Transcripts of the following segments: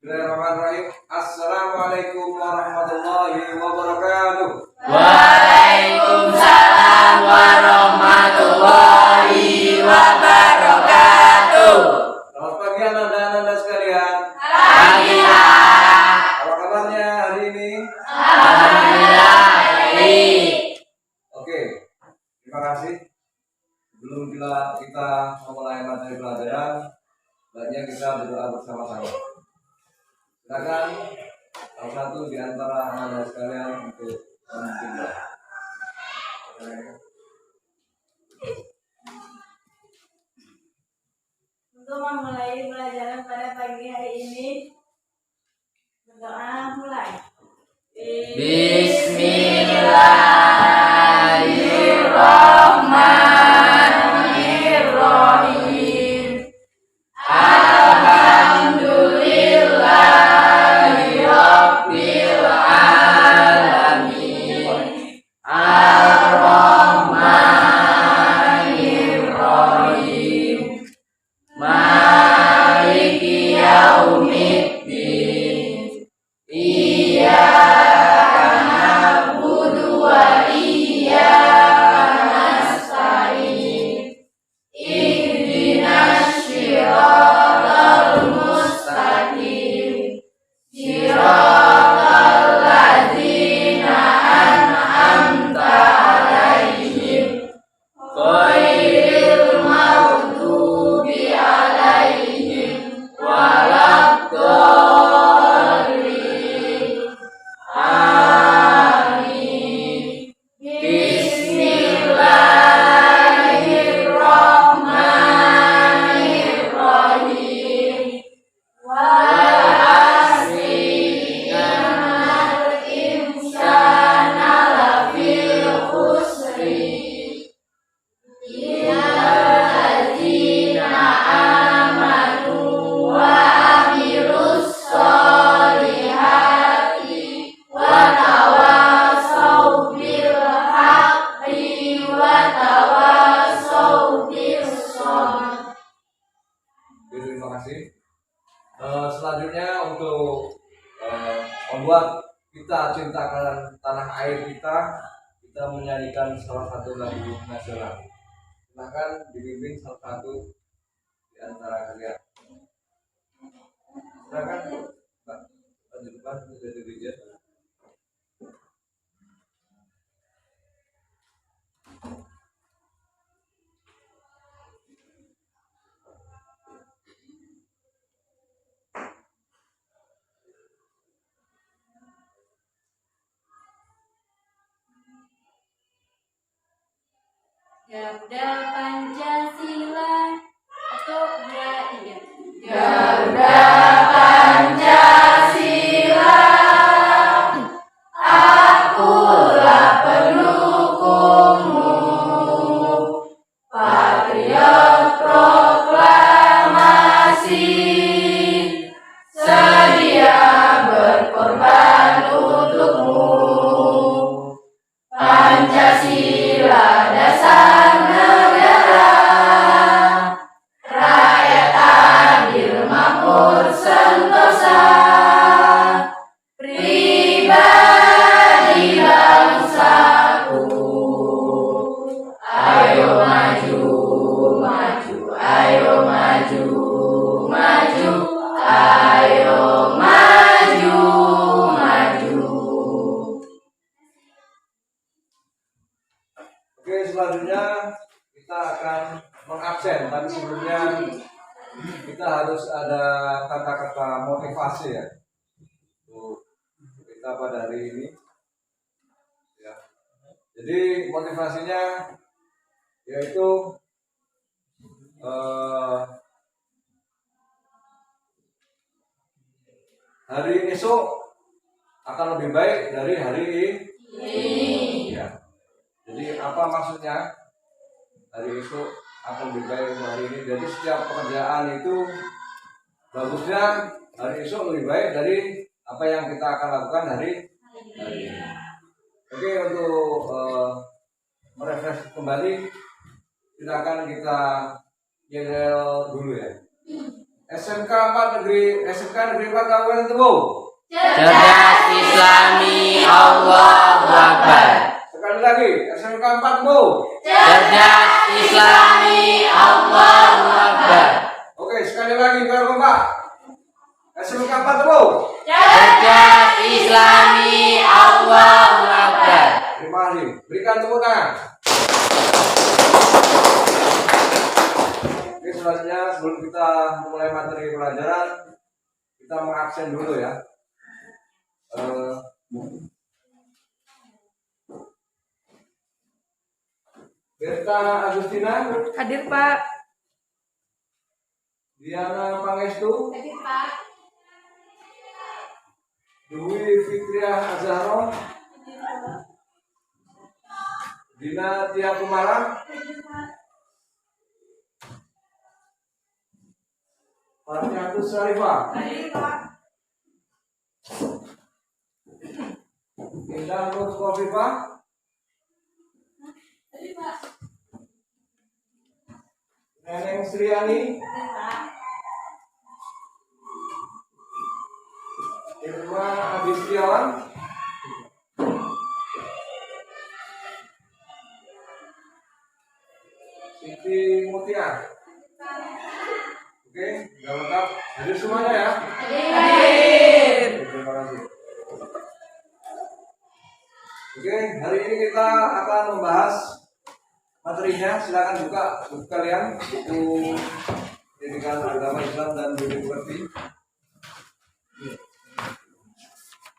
Bismillahirrahmanirrahim. Assalamualaikum warahmatullahi wabarakatuh. Waalaikumsalam warahmatullahi wabarakatuh. Selamat pagi anak-anak sekalian. Pagi. Apa kabarnya hari ini? Alhamdulillah baik. Oke, terima kasih. Sebelum kita memulai materi pelajaran, baiknya kita berdoa bersama-sama. Silakan salah satu di antara anak-anak sekalian untuk memimpin doa. Untuk memulai pelajaran pada pagi hari ini, berdoa mulai. Bismillahirrahmanirrahim. Alhamdulillahirabbil alamin. Ar-Rahmanir-Rahim. Maliki yaumiddin. Iyyaka na'budu wa iyyaka nasta'in. Ihdinas siratal mustaqim. Siratal ladzina an'amta 'alaihim ghairil maghdubi 'alaihim waladdallin. Amin. Bismillahirrahmanirrahim. Wal asri innal insana lafil khusri illalladzina amanu wa amilus solihati wa tawasaw bil haqqi wa tawasaw bis sabr. Terima kasih. Selanjutnya untuk membuat kita cinta akan tanah air kita menyanyikan salah satu lagu nasional. Silakan dibimbing salah satu di antara kalian. Silakan Pak, di depan sudah dirijen. Garuda Pancasila atau iya. Garuda Pancasila, akulah pendukungmu. Patriot proklamasi, sedia berkorban untukmu. Pancasila dasar negara, rakyat adil makmur sentosa, pribadi bangsaku. Ayo maju, maju, ayo maju, maju, ayo maju, maju. Oke, selanjutnya kita akan mengabsen. Tapi sebelumnya kita harus ada kata-kata motivasi ya untuk kita pada hari ini. Ya. Jadi motivasinya yaitu hari esok akan lebih baik dari hari ini. Ya. Jadi apa maksudnya? Hari esok akan lebih baik dari hari ini. Jadi setiap pekerjaan itu bagusnya hari esok lebih baik dari apa yang kita akan lakukan hari ini. Oke, untuk merefresh kembali, silakan kita yel dulu ya. SMK 4 Kabupaten Tebo. Cerdas Islami, Allahu Akbar. Sekali lagi, SMK 4 Tebo. Cerdas Islami, Allahu Akbar. Oke, sekali lagi biar kompak. SMK 4 Tebo. Cerdas Islami, Allahu Akbar. Terima kasih. Berikan tepuk tangan. Oke, selanjutnya sebelum kita mulai materi pelajaran, kita mengabsen dulu ya. Berta Agustina, Hadir Pak. Diana Pangestu, Hadir Pak. Dwi Fitriah Azharo, Dina Tia Kumara, Fatihatus Syarifah, Hadir Pak. Indah Nur Khofifah, Hadir Pak. Neneng Sriani, Hadir Pak. Irma Abistiawan, Siti Mutia. Oke, sudah lengkap. Hadir semuanya ya. Hadir. Terima kasih. Oke, hari ini kita akan membahas materinya. Silakan buka buku kalian, buku pendidikan agama Islam dan budi pekerti.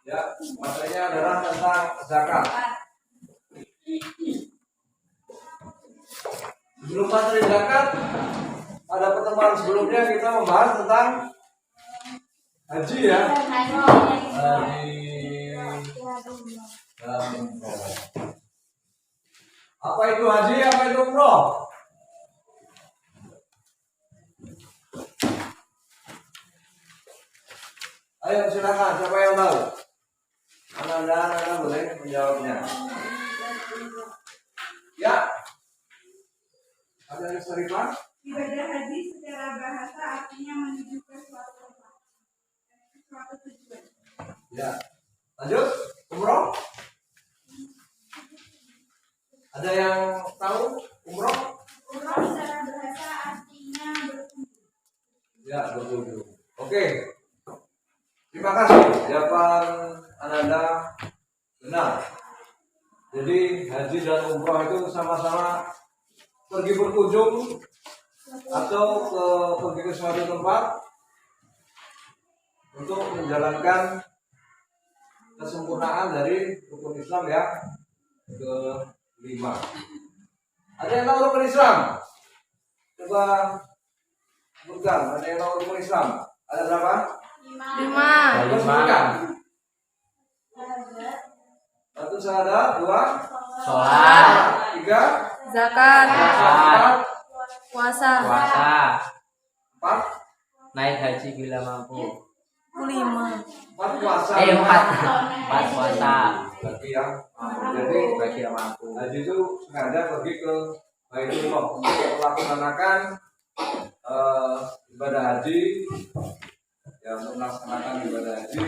Ya, materinya adalah tentang zakat. Sebelum materi zakat, pada pertemuan sebelumnya kita membahas tentang haji ya. Haji dan umroh. Apa itu haji? Apa itu umroh? Ayo silakan, siapa yang tahu? Anda boleh menjawabnya. Ya. Ada yang Sarifah? Ibadah haji secara bahasa artinya menuju ke suatu tempat, suatu tujuan. Ya. Lanjut, umroh? Ada yang tahu umroh? Umroh secara bahasa artinya berkunjung. Ya, berkunjung. Oke. Terima kasih. Jawaban Ananda benar. Jadi haji dan umroh itu sama-sama pergi berkunjung atau pergi ke suatu tempat untuk menjalankan kesempurnaan dari rukun Islam yang ke-5. Ada yang tahu rukun Islam? Coba sebutkan. Ada yang tahu rukun Islam? Ada berapa? 5. Coba sebutkan. Satu syahadat, 2 Sholat, 3 Zakat. zakat, Puasa. puasa, 4 naik haji bila mampu. 5. 4 puasa. 4 puasa. Bagi yang jadi Bagi yang mampu. haji itu sengaja pergi ke Baitullah untuk melaksanakan ibadah haji, yang melaksanakan ibadah haji,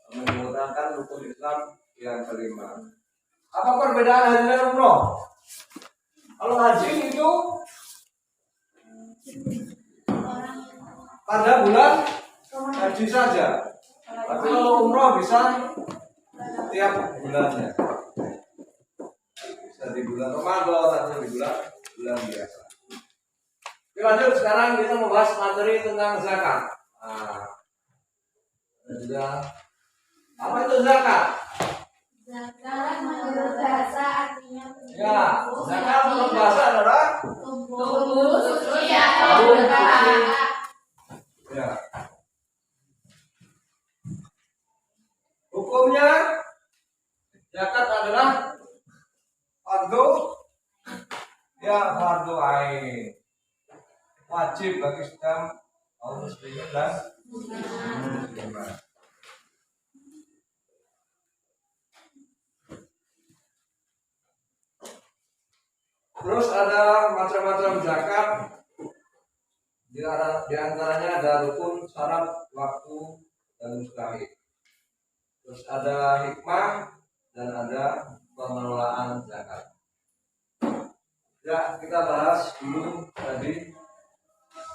menggunakan rukun Islam yang ke-5. Apa perbedaan haji dan umroh? Kalau haji itu pada bulan haji saja, tapi kalau umroh bisa setiap bulannya. Bisa di bulan Ramadan atau di bulan biasa. Oke, lanjut, sekarang kita membahas materi tentang zakat. Sudah. Apa itu zakat? Zakat menurut bahasa artinya Ya, zakat menurut bahasa adalah tumbuh, suci atau berkah. Ya. Hukumnya zakat adalah fardu ain. Wajib bagi setiap kaum muslimin dan muslimat. Terus ada macam-macam zakat. Di antara ada rukun, syarat, waktu, dan mustahil. Terus ada hikmah dan ada pengelolaan zakat. Ya, kita bahas dulu tadi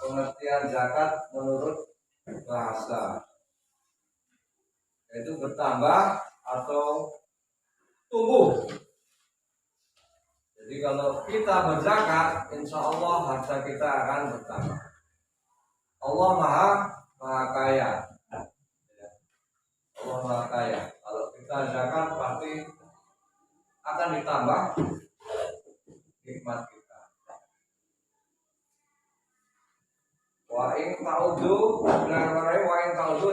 pengertian zakat menurut bahasa, yaitu bertambah atau tumbuh. Jadi kalau kita berzakat, insya Allah harta kita akan bertambah. Allah maha kaya. Allah maha kaya. Kalau kita zakat pasti akan ditambah nikmat kita. Wa in ta'udu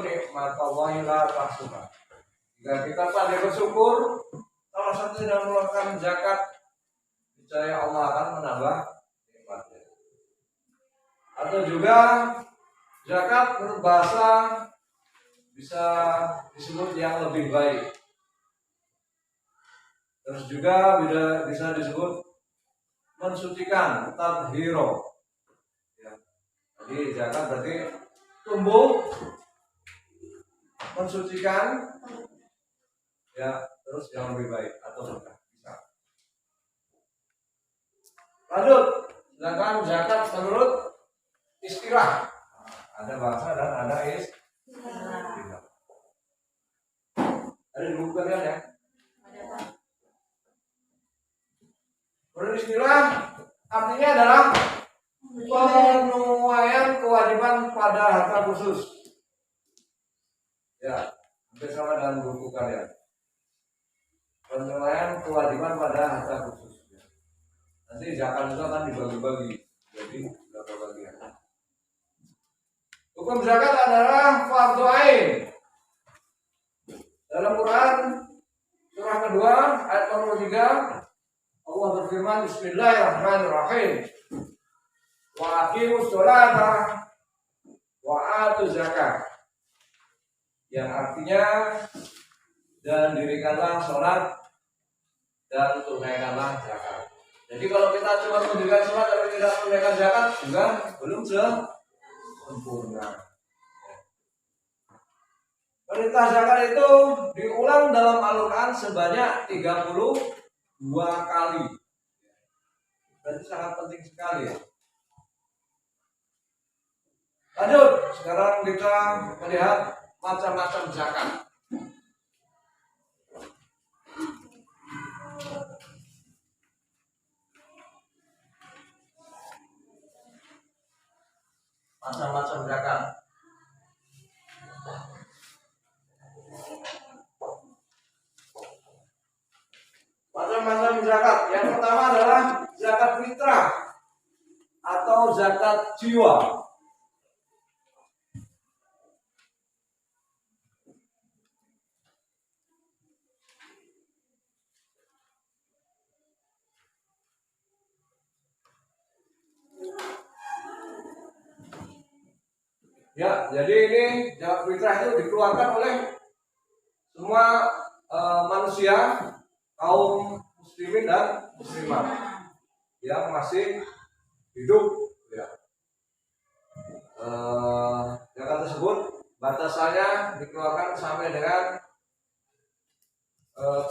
nikmat Allah la tahsuha. Jika kita pandai bersyukur, salah satu yang mengeluarkan zakat, niscaya Allah akan menambah nikmatnya. Atau juga zakat menurut bahasa bisa disebut yang lebih baik. Terus juga bisa disebut mensucikan, tathhiro. Ya. Jadi zakat berarti tumbuh, mensucikan, ya, terus yang lebih baik atau sedekah bisa. Lanjut, sedangkan zakat menurut istilah. Ada bahasa dan ada istilah. Ada di buku kalian ya? Menurut istilah artinya adalah penuaian kewajiban pada harta khusus. Ya, hampir sama dengan buku kalian. Penuaian kewajiban pada harta khusus. Nanti zakat itu akan dibagi-bagi jadi berapa bagian. Hukum zakat adalah fardhu ain. Dalam Quran surah kedua ayat nomor 3 Allah berfirman Bismillahirrahmanirrahim. Wa aqimus sholata wa atuz zakat. Yang artinya dan dirikanlah sholat dan tunaikanlah zakat. Jadi kalau kita cuma mendirikan sholat tapi tidak menunaikan zakat juga belum sempurna. Perintah zakat itu diulang dalam Al-Quran sebanyak 32 kali. Berarti sangat penting sekali ya. Lanjut, sekarang kita melihat macam-macam zakat. Macam-macam zakat. Macam-macam zakat. Yang pertama adalah zakat fitrah atau zakat jiwa. Ya, jadi ini zakat fitrah itu dikeluarkan oleh semua manusia, kaum muslimin dan muslimat yang masih hidup. Ya. Zakat tersebut batasannya dikeluarkan sampai dengan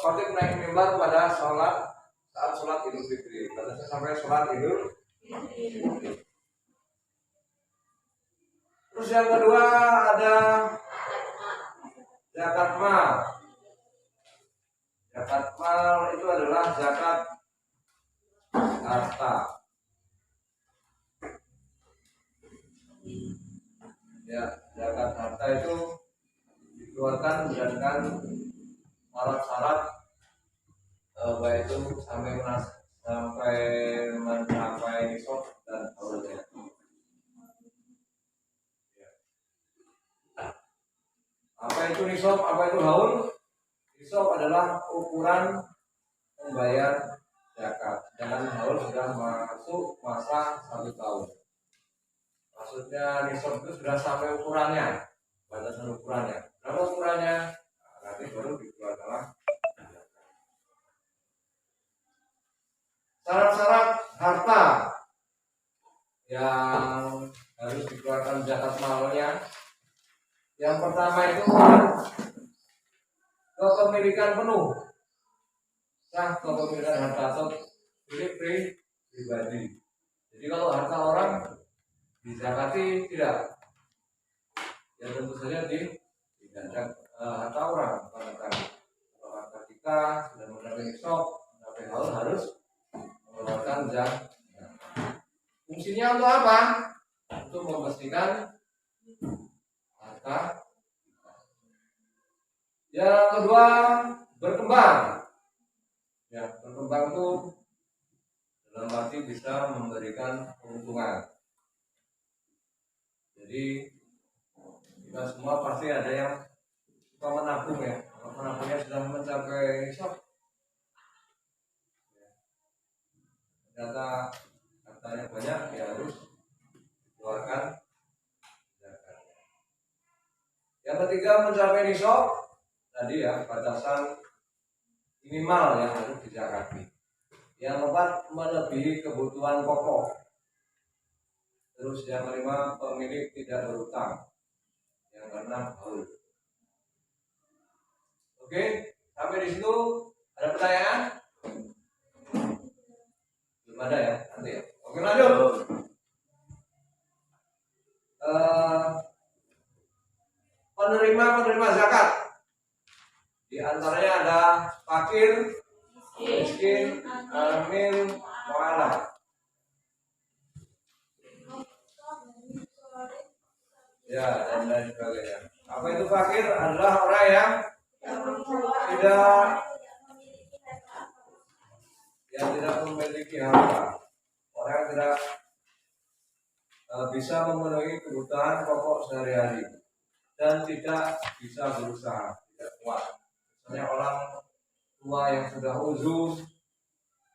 khotib naik mimbar pada saat sholat Idul Fitri. Batasnya sampai sholat Idul Fitri. Terus yang kedua ada zakat mal. Zakat mal itu adalah zakat harta. Ya, zakat harta itu dikeluarkan berdasarkan syarat-syarat baik itu sampai mencapai nisab dan haulnya. Apa itu nisab? Apa itu haul? Nisab adalah ukuran membayar zakat. Sedangkan haul sudah masuk masa 1 tahun. Maksudnya nisab itu sudah sampai ukurannya, batasan ukurannya. Berapa ukurannya? Nah, nanti baru dikeluarkan. Syarat-syarat harta yang harus dikeluarkan zakat malnya pertama itu kepemilikan penuh, sah kepemilikan harta atau milik pribadi. Jadi kalau harta orang dizakati tidak, ya tentu saja tidak harta orang bukan harta kita sudah mencapai nisab, mencapai haul harus mengeluarkan zakat. Fungsinya untuk apa? Untuk memastikan harta. Yang kedua, berkembang. Ya, berkembang itu dalam arti bisa memberikan keuntungan. Jadi kita semua pasti ada yang suka menabung ya. Kalau menabungnya sudah mencapai nisab, ternyata hartanya banyak, ya harus dikeluarkan zakat. Yang ketiga, mencapai nisab tadi ya, batasan minimal yang harus dizakati. Yang keempat, melebihi kebutuhan pokok. Terus yang kelima, pemilik tidak berutang. Yang keenam, haul. Oke, sampai di situ ada pertanyaan? Belum ada ya, nanti ya. Oke, lanjut. Penerima zakat. Di antaranya ada fakir, miskin, amil, mu'alaf. Ya, dan lain sebagainya. Apa itu fakir? Adalah orang yang tidak memiliki harta. Orang yang tidak bisa memenuhi kebutuhan pokok sehari-hari dan tidak bisa berusaha, tidak kuat. Misalnya orang tua yang sudah uzur,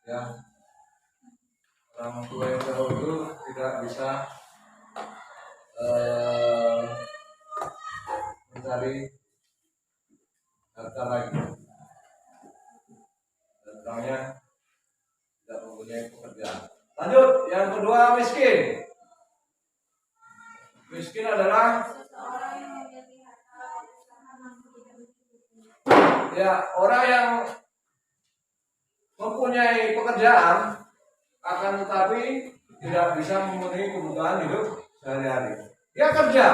ya, orang tua yang sudah uzur tidak bisa mencari harta lagi, dan orangnya tidak mempunyai pekerjaan. Lanjut, yang kedua, miskin. Miskin adalah ya orang yang mempunyai pekerjaan akan tetapi tidak bisa memenuhi kebutuhan hidup sehari-hari. Dia kerja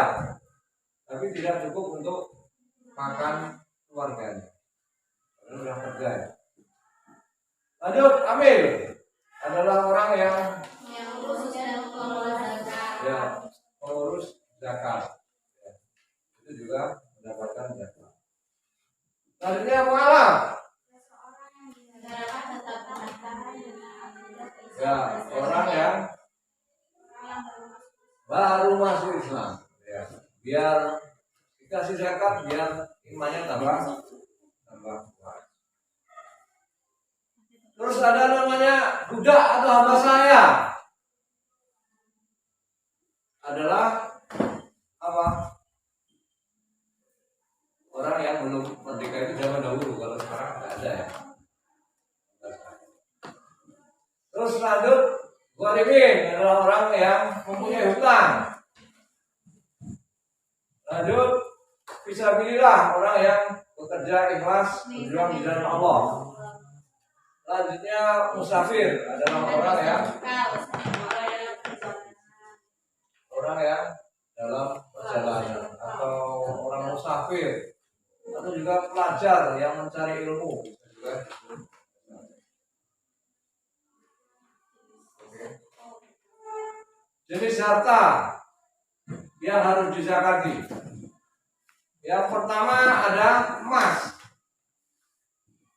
tapi tidak cukup untuk makan keluarganya. Karena sudah kerja ya. Lanjut, amil adalah orang yang pengurus zakat. Ya, itu juga mendapatkan zakat. Selanjutnya mu'alaf. Ya, orang yang baru masuk Islam. Ya, biar dikasih zakat, biar imannya tambah kuat. Terus ada namanya budak atau hamba saya. Adalah apa? Orang yang belum merdeka itu zaman dahulu, kalau sekarang nggak ada ya. Terus lanjut, gharimin adalah orang yang mempunyai hutang. Lanjut, fisabilillah, orang yang bekerja ikhlas berjuang di jalan Allah. Selanjutnya musafir adalah orang yang dalam perjalanan atau orang musafir atau juga pelajar yang mencari ilmu juga. Jenis harta yang harus dizakati. Yang pertama ada emas.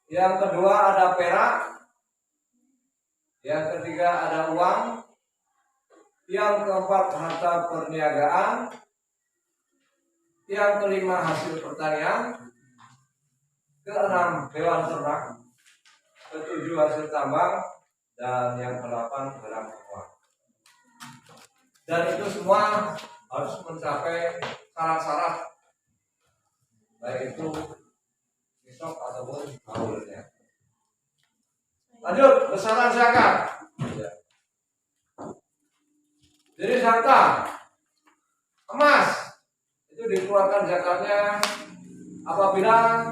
Yang kedua ada perak. Yang ketiga ada uang. Yang keempat harta perniagaan. Yang kelima hasil pertanian. Keenam hewan ternak. Ketujuh hasil tambang. Dan yang kedelapan barang uang. Dan itu semua harus mencapai syarat-syarat, baik itu nisab ataupun haulnya. Lanjut, besaran zakat. Jadi harta emas itu dikeluarkan zakatnya apabila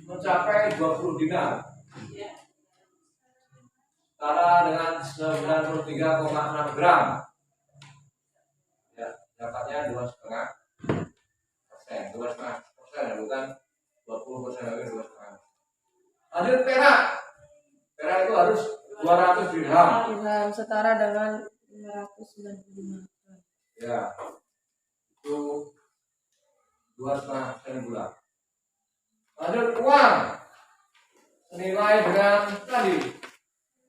mencapai 20 dinar. Setara dengan 93,6 gram. Ya, zakatnya 2,5%, 2,5%, bukan 20%, tapi 2,5%. Lanjut perak. Perak itu harus 200 dirham. Dirham setara dengan 595. Ya, itu 2,5% bulan. Lanjut uang senilai dengan tadi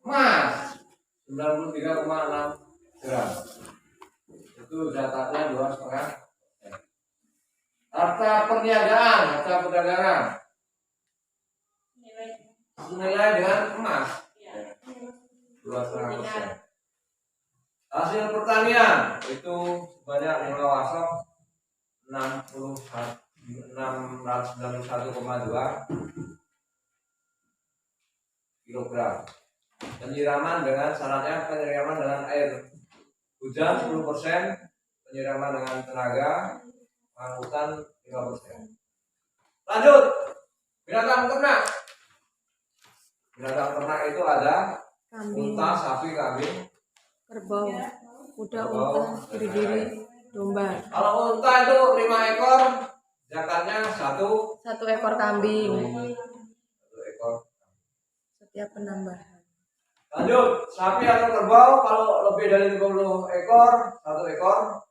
emas 93,6 gram. Itu zakatnya 2,5%. Harta perniagaan, harta perdagangan senilai dengan emas 2,5%. Hasil pertanian itu sebanyak 5 wasok 691,2 kilogram. Penyiraman dengan syaratnya penyiraman dengan air hujan 10%, penyiraman dengan tenaga pengangkutan 5%. Lanjut, binatang ternak. Binatang ternak itu ada Kambing, unta, sapi, kambing, kerbau, kuda, unta, biri-biri, domba. Kalau unta itu 5 ekor, zakatnya 1 ekor kambing. 1 ekor. Setiap penambahan. Lanjut, sapi atau kerbau kalau lebih dari 30 ekor, 1 ekor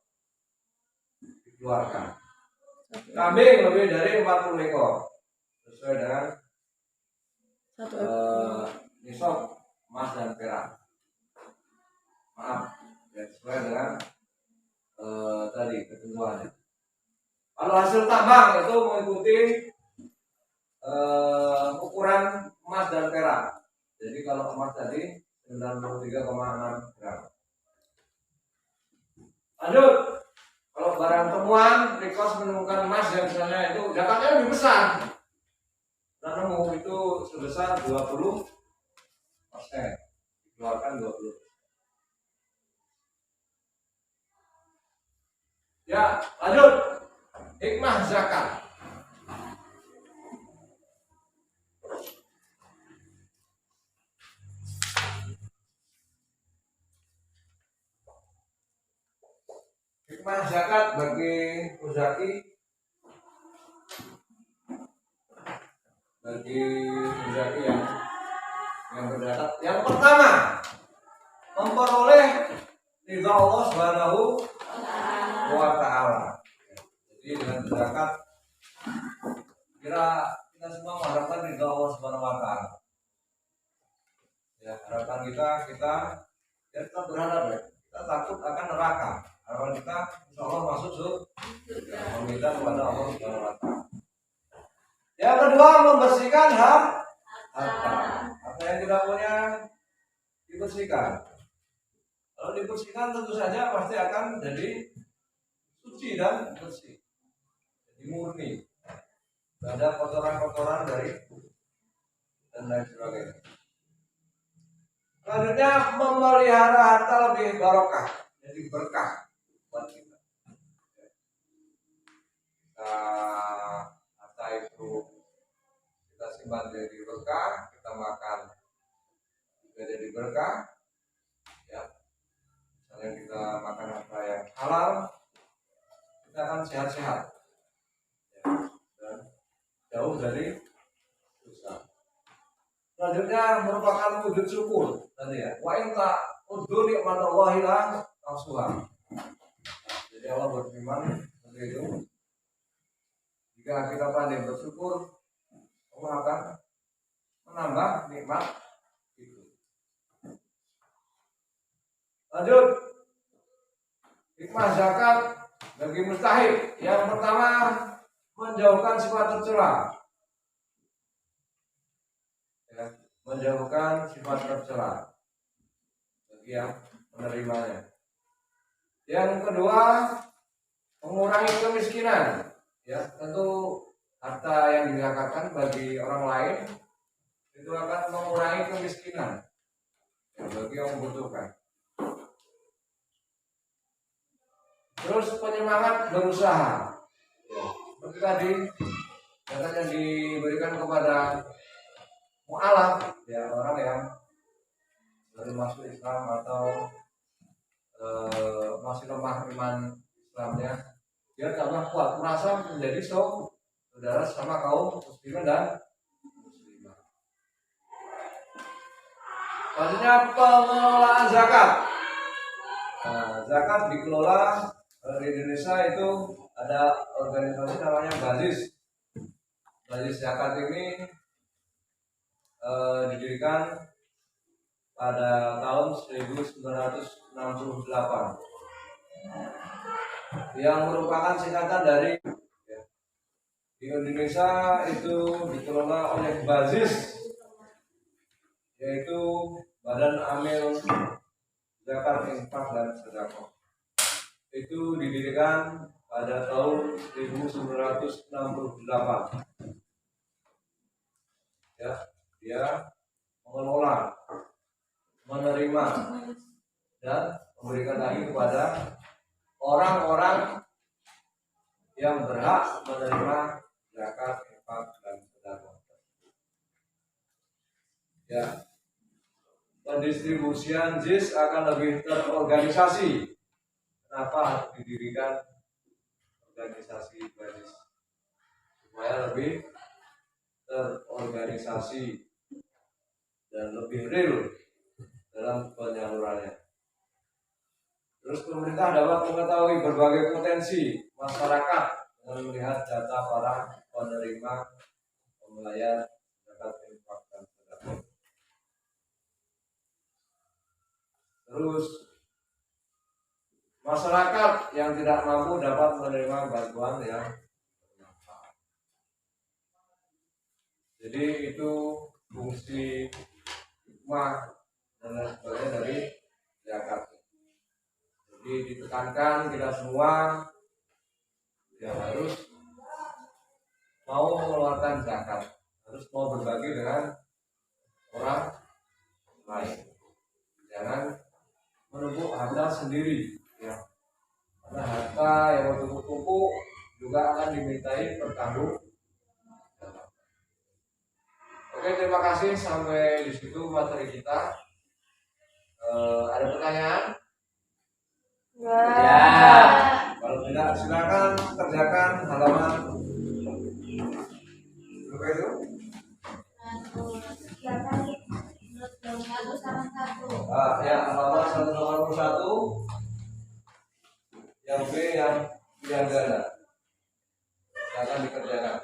dikeluarkan. Kambing lebih dari 40 ekor sesuai dengan 1 ekor. nisab emas dan perak. Maaf, ya, sesuai dengan tadi ketentuannya. Kalau hasil tambang itu mengikuti ukuran emas dan perak. Jadi kalau emas tadi 93,6 gram. Lanjut, kalau barang temuan Rikos menemukan emas yang misalnya itu zakatnya lebih besar. Nah, nemu itu sebesar 20%, dikeluarkan 20%. Ya, lanjut. Hikmah zakat. Hikmah zakat bagi uzaki, yang berzakat. Yang pertama, memperoleh ridha Allah Subhanahu wa ta'ala. Jadi dengan berzakat kita semua mengharapkan ridha Allah Subhanahu wa ta'ala. Ya, harapan kita berharap ya. Kita takut akan neraka. Harapan kita insya Allah masuk surga. Meminta kepada Allah Subhanahu wa ta'ala. Yang kedua, membersihkan harta. Harta yang tidak punya dibersihkan. Kalau dibersihkan tentu saja pasti akan jadi suci dan bersih, jadi murni, tidak ada kotoran-kotoran dari dan lain sebagainya. Selanjutnya, memelihara harta lebih barokah, jadi berkah buat kita. Harta itu kita simpan jadi berkah, kita makan juga jadi berkah. Ya, misalnya kita makan harta yang halal, kita akan sehat-sehat, ya, dan jauh dari dosa. Selanjutnya merupakan wujud syukur tadi ya. Wa in ta'uddu ni'matallahi la tuhsuha. Jadi Allah berfirman seperti itu. Jika kita pandai bersyukur, Allah akan menambah nikmat itu. Lanjut, hikmah zakat bagi mustahik. Yang pertama, menjauhkan sifat tercela. Ya, menjauhkan sifat tercela bagi yang menerimanya. Yang kedua, mengurangi kemiskinan. Ya, tentu harta yang dizakatkan bagi orang lain itu akan mengurangi kemiskinan ya, bagi yang membutuhkan. Terus penyemangat berusaha. Ya, seperti tadi zakat yang diberikan kepada mu'alaf, ya orang yang baru masuk Islam atau masih lemah iman Islamnya, dia tambah kuat merasa menjadi saudara sama kaum muslimin dan muslimah. Selanjutnya pengelolaan zakat. Nah, zakat dikelola di Indonesia itu ada organisasi namanya Basis zakat ini didirikan pada tahun 1968 yang merupakan singkatan dari di Indonesia itu dikelola oleh Basis, yaitu Badan Amil Zakat Infak dan Sedekah. Itu didirikan pada tahun 1968. Ya, dia mengelola, menerima dan memberikan lagi kepada orang-orang yang berhak menerima zakat, infak dan sedekah. Ya, pendistribusian JIS akan lebih terorganisasi. Kenapa harus didirikan organisasi Basis? Supaya lebih terorganisasi dan lebih real dalam penyalurannya. Terus pemerintah dapat mengetahui berbagai potensi masyarakat dengan melihat data para penerima pembayar zakat, infak dan sedekah. Terus masyarakat yang tidak mampu dapat menerima bantuan yang bermanfaat. Jadi itu fungsi hikmah dan lain sebagainya dari zakat. Jadi ditekankan kita semua ya harus mau mengeluarkan zakat, harus mau berbagi dengan orang lain. Jangan menumpuk harta sendiri, ya. Karena harta yang bertumpuk-tumpuk juga akan dimintai pertanggungjawaban. Oke, terima kasih, sampai di situ materi kita. Ada pertanyaan? Ya. Kalau tidak, silakan kerjakan halaman berapa itu? 181. Ya, halaman 181. Yang B yang ganda. Silakan dikerjakan.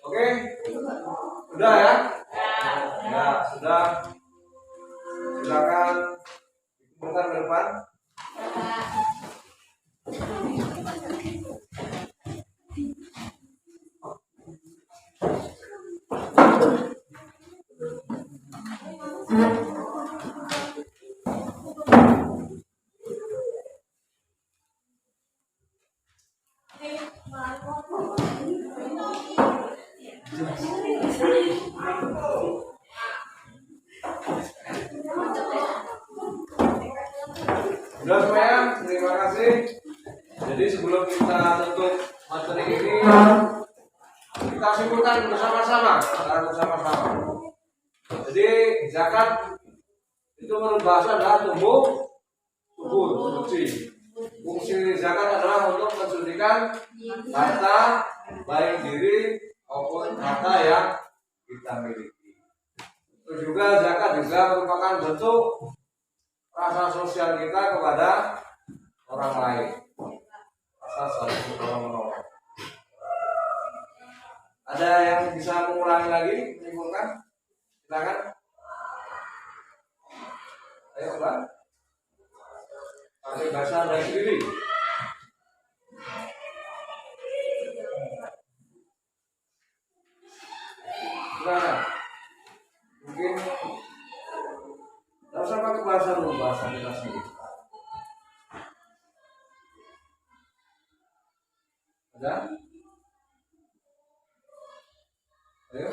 Oke, sudah ya? Ya, sudah. Silakan dikumpulkan ke depan. Sudah semuanya, terima kasih. Jadi sebelum kita tutup materi ini, kita simpulkan bersama-sama. Jadi zakat itu menurut bahasa adalah tumbuh subur, suci. Fungsi zakat adalah untuk mensucikan harta, baik diri maupun harta yang kita miliki. Itu juga zakat juga merupakan bentuk rasa sosial kita kepada orang lain, rasa saling menolong. Ada yang bisa mengulangi lagi, menyimpulkan? Silakan. Ayo Mbak, pakai bahasa Anda sendiri. Silakan. Mungkin tidak usah pakai bahasa lu, bahasa kita Ada? Ayo.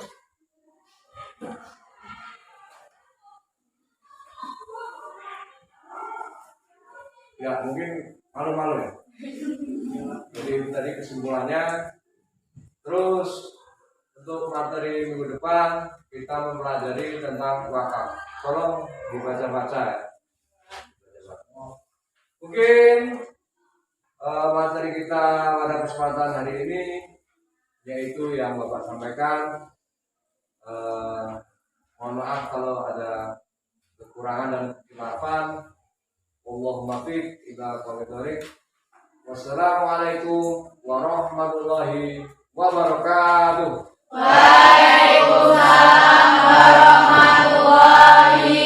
Ya mungkin malu-malu ya. Jadi tadi kesimpulannya, terus untuk materi minggu depan kita mempelajari tentang wakaf. Tolong dibaca-baca ya. Mungkin materi kita pada kesempatan hari ini yaitu yang Bapak sampaikan. Mohon maaf kalau ada kekurangan dan kekhilafan. Allahumma fiq ila aqwamit thoriq. Wassalamualaikum warahmatullahi wabarakatuh. Waalaikumsalam warahmatullahi